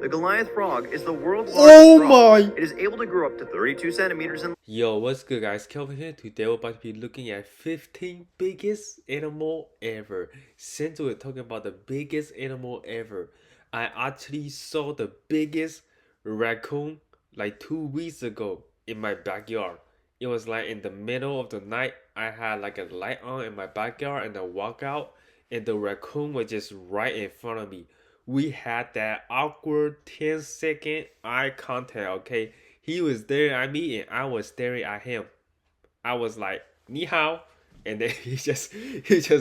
The Goliath Frog is the world's largest frog. It is able to grow up to 32 centimeters in... Yo, what's good guys? Kelvin here. Today we're about to be looking at 15 biggest animal ever. Since we're talking about the biggest animal ever, I actually saw the biggest raccoon like 2 weeks ago in my backyard. It was like in the middle of the night. I had like a light on in my backyard and I walk out and the raccoon was just right in front of me. We had that awkward 10-second eye contact, okay? He was staring at me and I was staring at him. I was like, "Ni hao," and then he just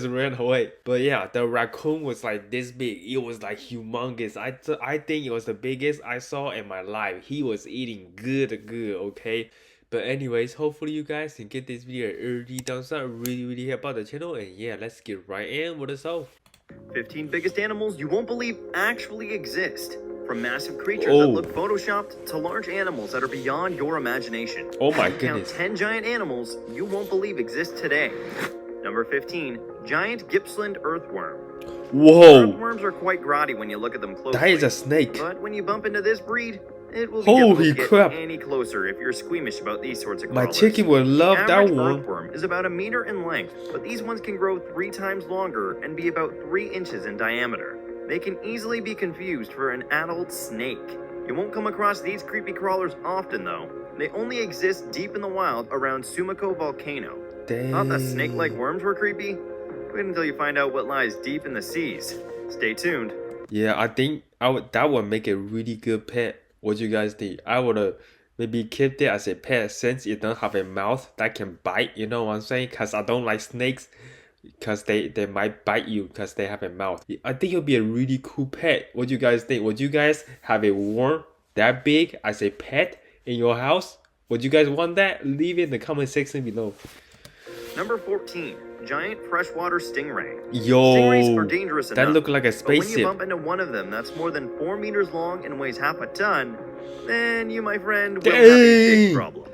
ran away. But yeah, the raccoon was like this big. It was like humongous. I think it was the biggest I saw in my life. He was eating good, okay? But anyways, hopefully you guys can get this video an early thumbs up. Really help out the channel. And yeah, let's get right in with the show. 15 biggest animals you won't believe actually exist. From massive creatures that look photoshopped to large animals that are beyond your imagination. Oh my goodness. Count 10 giant animals you won't believe exist today. Number 15, giant Gippsland earthworm. Whoa. Earthworms are quite grotty when you look at them closely. That is a snake. But when you bump into this breed, it will be difficult to get any closer if you're squeamish about these sorts of crawlers. My chicken would love that one. Earthworm is about 1 meter in length, but these ones can grow 3 times longer and be about 3 inches in diameter. They can easily be confused for an adult snake. You won't come across these creepy crawlers often though. They only exist deep in the wild around Sumaco volcano. Dang. Thought that snake-like worms were creepy? Wait until you find out what lies deep in the seas. Stay tuned. Yeah, I think that would make a really good pet. What do you guys think? I would maybe keep it as a pet since it don't have a mouth that can bite. You know what I'm saying? Because I don't like snakes. Because they might bite you because they have a mouth. I think it would be a really cool pet. What do you guys think? Would you guys have a worm that big as a pet in your house? Would you guys want that? Leave it in the comment section below. Number 14, giant freshwater stingray. Yo, stingrays are dangerous enough. That look like a spaceship. But when you bump into one of them that's more than 4 meters long and weighs half a ton, then you, my friend, will have a big problem.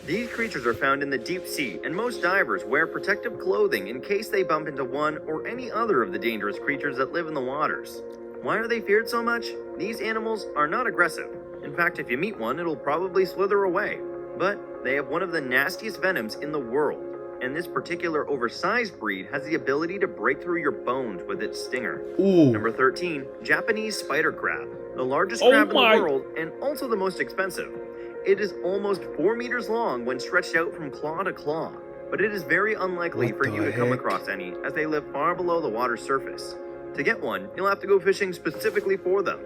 These creatures are found in the deep sea, and most divers wear protective clothing in case they bump into one or any other of the dangerous creatures that live in the waters. Why are they feared so much? These animals are not aggressive. In fact, if you meet one, it'll probably slither away. But they have one of the nastiest venoms in the world, and this particular oversized breed has the ability to break through your bones with its stinger. Ooh. Number 13, Japanese spider crab, the largest crab in the world and also the most expensive. It is almost 4 meters long when stretched out from claw to claw, but it is very unlikely for you to come across any, as they live far below the water's surface. To get one, you'll have to go fishing specifically for them.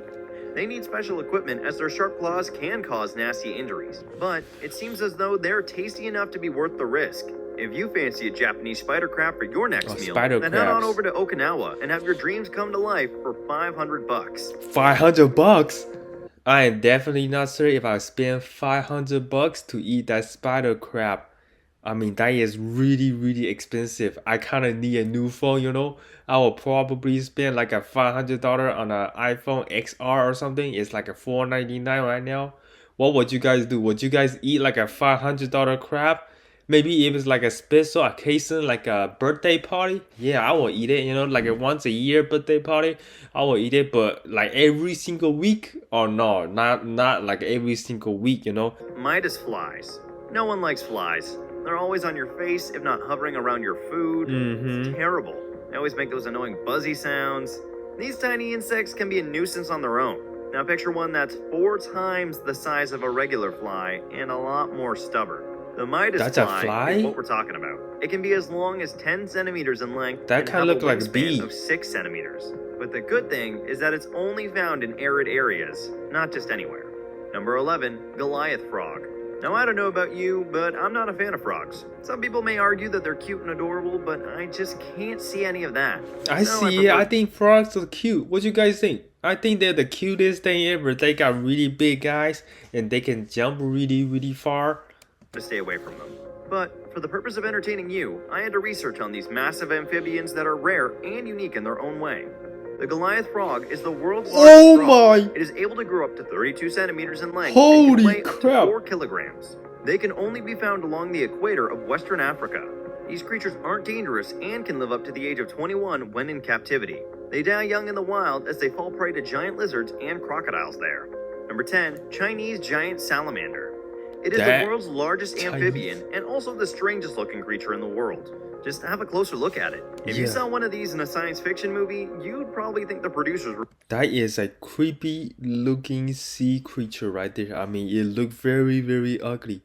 They need special equipment as their sharp claws can cause nasty injuries, but it seems as though they're tasty enough to be worth the risk. If you fancy a Japanese spider crab for your next meal, then head on over to Okinawa and have your dreams come to life for $500. 500 bucks? I am definitely not sure if I spend 500 bucks to eat that spider crab. I mean, that is really expensive. I kind of need a new phone, you know. I will probably spend like a $500 on an iPhone XR or something. It's like a $499 right now. What would you guys do? Would you guys eat like a $500 crab? Maybe if it's like a special occasion, like a birthday party, yeah, I will eat it, you know, like a once a year birthday party, I will eat it, but like every single week, or no, not like every single week, you know. Midas flies. No one likes flies. They're always on your face, if not hovering around your food. It's terrible. They always make those annoying buzzy sounds. These tiny insects can be a nuisance on their own. Now picture one that's 4 times the size of a regular fly and a lot more stubborn. The Midas fly is what we're talking about. It can be as long as 10 centimeters in length that kind of look like a bee of 6 centimeters. But the good thing is that it's only found in arid areas, not just anywhere. Number 11, Goliath Frog. Now I don't know about you, but I'm not a fan of frogs. Some people may argue that they're cute and adorable, but I just can't see any of that. I think frogs are cute. What do you guys think? I think they're the cutest thing ever. They got really big eyes and they can jump really far. To stay away from them. But for the purpose of entertaining you, I had to research on these massive amphibians that are rare and unique in their own way. The Goliath Frog is the world's largest frog. It is able to grow up to 32 centimeters in length and can weigh up to 4 kilograms. They can only be found along the equator of Western Africa. These creatures aren't dangerous and can live up to the age of 21 when in captivity. They die young in the wild as they fall prey to giant lizards and crocodiles there. Number 10, Chinese giant salamander. It is the world's largest amphibian and also the strangest looking creature in the world. Just have a closer look at it. If you saw one of these in a science fiction movie, you'd probably think the producers were... That is a creepy looking sea creature right there. I mean, it looked very, very ugly.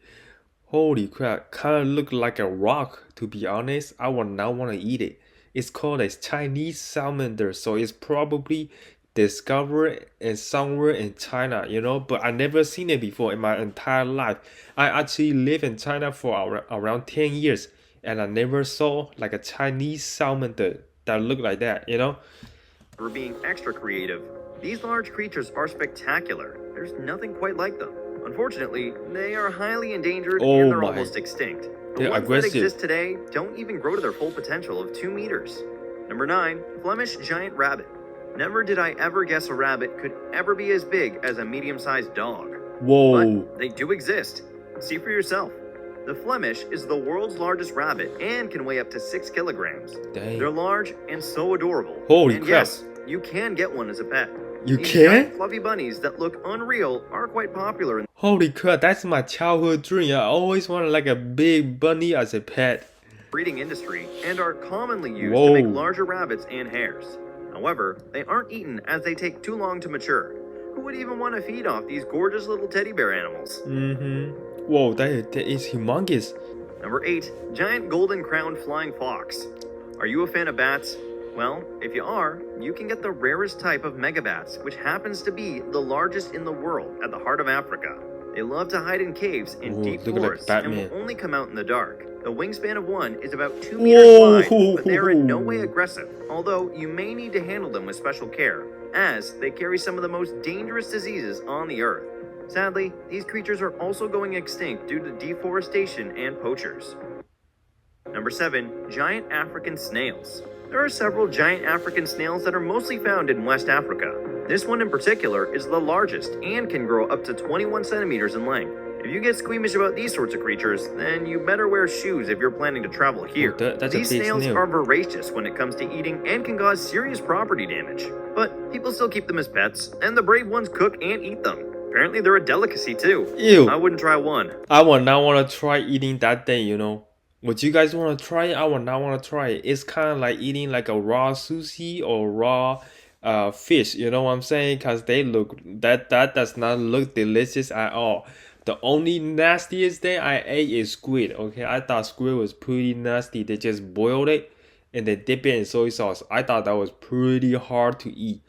Holy crap, kind of looked like a rock, to be honest. I would not want to eat it. It's called a Chinese salamander, so it's probably discovered in somewhere in China, you know, but I never seen it before in my entire life. I actually lived in China for around 10 years, and I never saw like a Chinese salamander that looked like that, you know. For being extra creative, these large creatures are spectacular. There's nothing quite like them. Unfortunately, they are highly endangered and they're almost extinct. The ones that exist today don't even grow to their full potential of 2 meters. Number 9, Flemish giant rabbit. Never did I ever guess a rabbit could ever be as big as a medium-sized dog. Whoa. But they do exist. See for yourself. The Flemish is the world's largest rabbit and can weigh up to 6 kilograms. Dang. They're large and so adorable. Holy and crap. Yes, you can get one as a pet. You These can? giant fluffy bunnies that look unreal are quite popular in Holy crap, that's my childhood dream. I always wanted like a big bunny as a pet. the breeding industry and are commonly used to make larger rabbits and hares. However, they aren't eaten as they take too long to mature. Who would even want to feed off these gorgeous little teddy bear animals? Whoa, that is humongous. Number 8, giant golden crowned flying fox. Are you a fan of bats? Well, if you are, you can get the rarest type of megabats, which happens to be the largest in the world at the heart of Africa. They love to hide in caves in deep forests and will only come out in the dark. The wingspan of one is about 2 meters wide, but they are in no way aggressive, although you may need to handle them with special care, as they carry some of the most dangerous diseases on the earth. Sadly, these creatures are also going extinct due to deforestation and poachers. Number 7, giant African snails. There are several giant African snails that are mostly found in West Africa. This one in particular is the largest and can grow up to 21 centimeters in length. If you get squeamish about these sorts of creatures, then you better wear shoes if you're planning to travel here. These snails are voracious when it comes to eating and can cause serious property damage. But people still keep them as pets, and the brave ones cook and eat them. Apparently they're a delicacy too. Ew. I wouldn't try one. I would not want to try eating that thing, you know. Would you guys want to try it? I would not want to try it. It's kind of like eating like a raw sushi or raw fish, you know what I'm saying? Because they look, that does not look delicious at all. The only nastiest thing I ate is squid, okay? I thought squid was pretty nasty. They just boiled it and they dip it in soy sauce. I thought that was pretty hard to eat.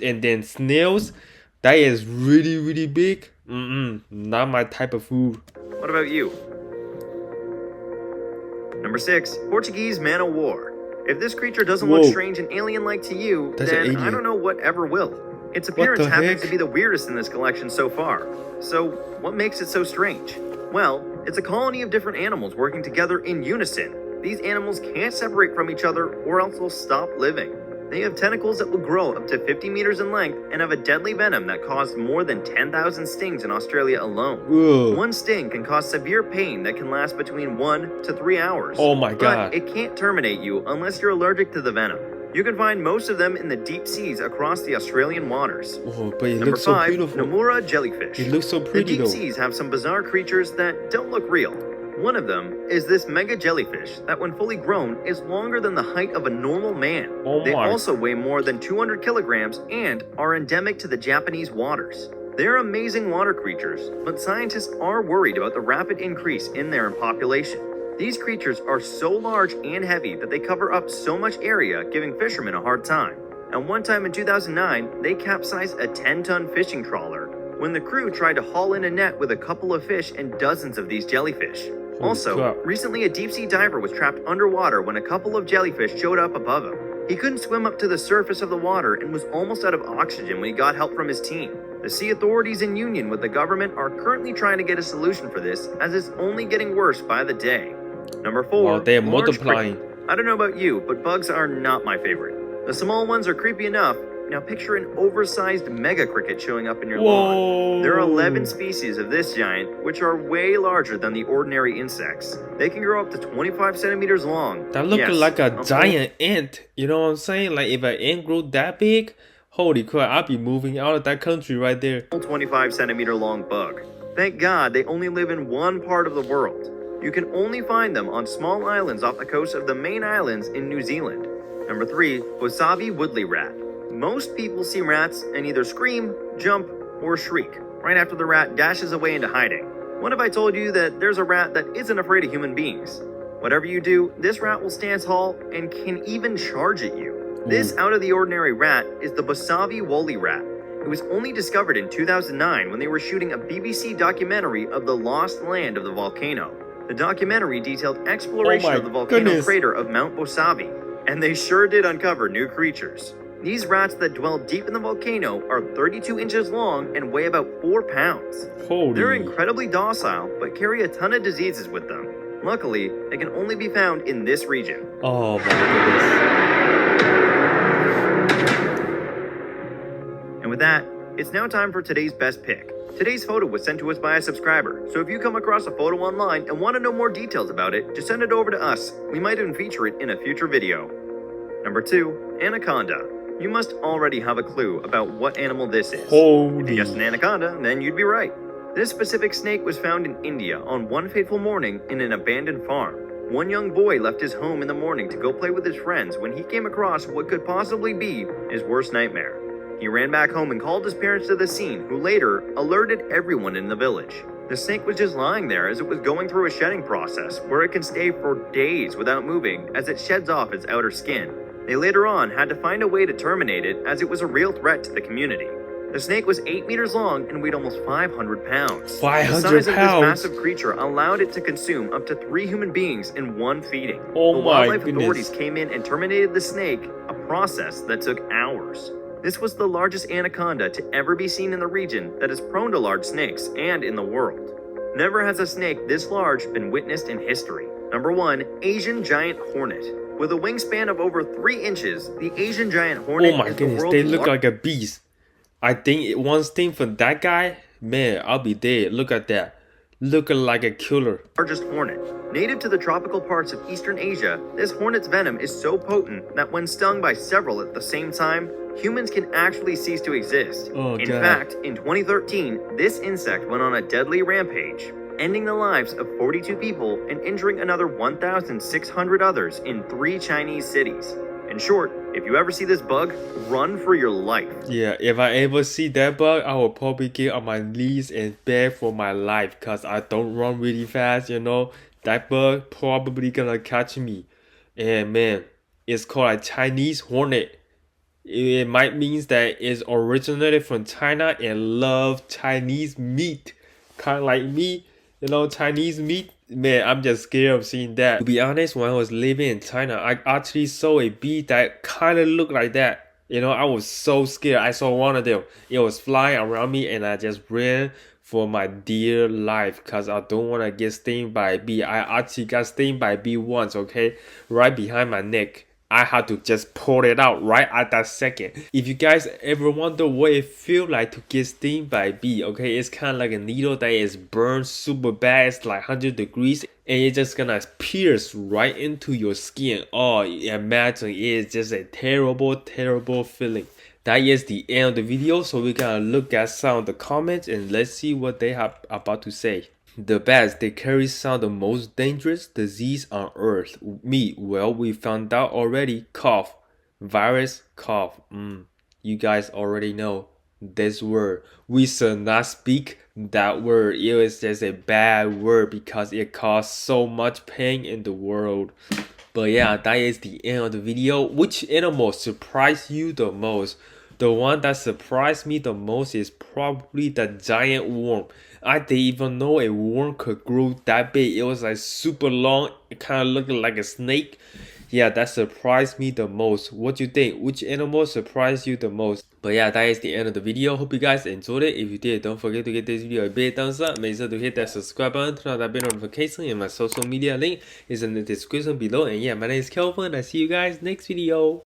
And then snails, that is really, really big. Not my type of food. What about you? Number 6, Portuguese Man of War. If this creature doesn't look strange and alien-like to you, then I don't know what ever will. Its appearance happens to be the weirdest in this collection so far. So, what makes it so strange? Well, it's a colony of different animals working together in unison. These animals can't separate from each other or else they'll stop living. They have tentacles that will grow up to 50 meters in length and have a deadly venom that caused more than 10,000 stings in Australia alone. Ugh. One sting can cause severe pain that can last between 1 to 3 hours. Oh my god. But it can't terminate you unless you're allergic to the venom. You can find most of them in the deep seas across the Australian waters. Oh, but it Number looks so 5, beautiful. Nomura Jellyfish. It looks so pretty The though. deep seas have some bizarre creatures that don't look real. One of them is this mega jellyfish that when fully grown is longer than the height of a normal man. Oh they my. also weigh more than 200 kilograms and are endemic to the Japanese waters. They're amazing water creatures, but scientists are worried about the rapid increase in their population. These creatures are so large and heavy that they cover up so much area, giving fishermen a hard time. And one time in 2009, they capsized a 10-ton fishing trawler when the crew tried to haul in a net with a couple of fish and dozens of these jellyfish. Also, recently a deep-sea diver was trapped underwater when a couple of jellyfish showed up above him. He couldn't swim up to the surface of the water and was almost out of oxygen when he got help from his team. The sea authorities in union with the government are currently trying to get a solution for this, as it's only getting worse by the day. Number 4, wow, they're large multiplying. cricket. I don't know about you, but bugs are not my favorite. The small ones are creepy enough, Now picture an oversized mega cricket showing up in your lawn. There are 11 species of this giant, which are way larger than the ordinary insects. They can grow up to 25 centimeters long. That looks like a giant ant. You know what I'm saying? Like if an ant grew that big, holy crap, I'd be moving out of that country right there. 25 centimeter long bug. Thank God they only live in one part of the world. You can only find them on small islands off the coast of the main islands in New Zealand. Number 3, Wasabi Woodley Rat. Most people see rats and either scream, jump, or shriek right after the rat dashes away into hiding. What if I told you that there's a rat that isn't afraid of human beings? Whatever you do, this rat will stand tall and can even charge at you. This out-of-the-ordinary rat is the Wasabi Woodley Rat. It was only discovered in 2009 when they were shooting a BBC documentary of the lost land of the volcano. The documentary detailed exploration of the volcano crater of Mount Wasabi, and they sure did uncover new creatures. These rats that dwell deep in the volcano are 32 inches long and weigh about 4 pounds. They're incredibly docile, but carry a ton of diseases with them. Luckily, they can only be found in this region. Oh my goodness. And with that, it's now time for today's best pick. Today's photo was sent to us by a subscriber, so if you come across a photo online and want to know more details about it, just send it over to us. We might even feature it in a future video. Number 2, Anaconda. You must already have a clue about what animal this is. If you guessed an anaconda, then you'd be right. This specific snake was found in India on one fateful morning in an abandoned farm. One young boy left his home in the morning to go play with his friends when he came across what could possibly be his worst nightmare. He ran back home and called his parents to the scene, who later alerted everyone in the village. The snake was just lying there as it was going through a shedding process where it can stay for days without moving as it sheds off its outer skin. They later on had to find a way to terminate it as it was a real threat to the community. The snake was 8 meters long and weighed almost 500 pounds. 500 pounds? The size of this massive creature allowed it to consume up to 3 human beings in one feeding. The wildlife authorities came in and terminated the snake, a process that took hours. This was the largest anaconda to ever be seen in the region that is prone to large snakes and in the world. Never has a snake this large been witnessed in history. Number 1, Asian Giant Hornet. With a wingspan of over 3 inches, the Asian Giant Hornet is the world's they look like a beast. I think one thing for that guy, man, I'll be dead. Look at that. Looking like a killer. Largest hornet. Native to the tropical parts of Eastern Asia, this hornet's venom is so potent that when stung by several at the same time, humans can actually cease to exist. In fact, in 2013, this insect went on a deadly rampage, ending the lives of 42 people and injuring another 1,600 others in 3 Chinese cities. In short, if you ever see this bug, run for your life. Yeah, if I ever see that bug, I will probably get on my knees and beg for my life because I don't run really fast, you know. That bug probably gonna catch me. And man, it's called a Chinese hornet. It might means that it's originated from China and love Chinese meat. Kind of like me, you know, Chinese meat. Man, I'm just scared of seeing that. To be honest, when I was living in China, I actually saw a bee that kind of looked like that. You know, I was so scared. I saw one of them. It was flying around me and I just ran for my dear life because I don't want to get stung by a bee. I actually got stung by a bee once, okay? Right behind my neck. I had to just pull it out right at that second. If you guys ever wonder what it feels like to get stung by a bee, okay, it's kind of like a needle that is burned super bad. It's like 100 degrees and it's just gonna pierce right into your skin. Oh, imagine, it is just a terrible, terrible feeling. That is the end of the video, so we're gonna look at some of the comments and let's see what they have about to say. The bats, they carry some of the most dangerous disease on earth. Me, well, we found out already. Cough. Virus, cough. You guys already know this word. We should not speak that word. It is just a bad word because it causes so much pain in the world. But yeah, that is the end of the video. Which animal surprised you the most? The one that surprised me the most is probably the giant worm. I didn't even know a worm could grow that big. It was like super long. It kind of looked like a snake. Yeah, that surprised me the most. What do you think? Which animal surprised you the most? But yeah, that is the end of the video. Hope you guys enjoyed it. If you did, don't forget to give this video a big thumbs up. Make sure to hit that subscribe button, turn on that bell notification, and my social media link is in the description below. And yeah, my name is Kelvin. I see you guys next video.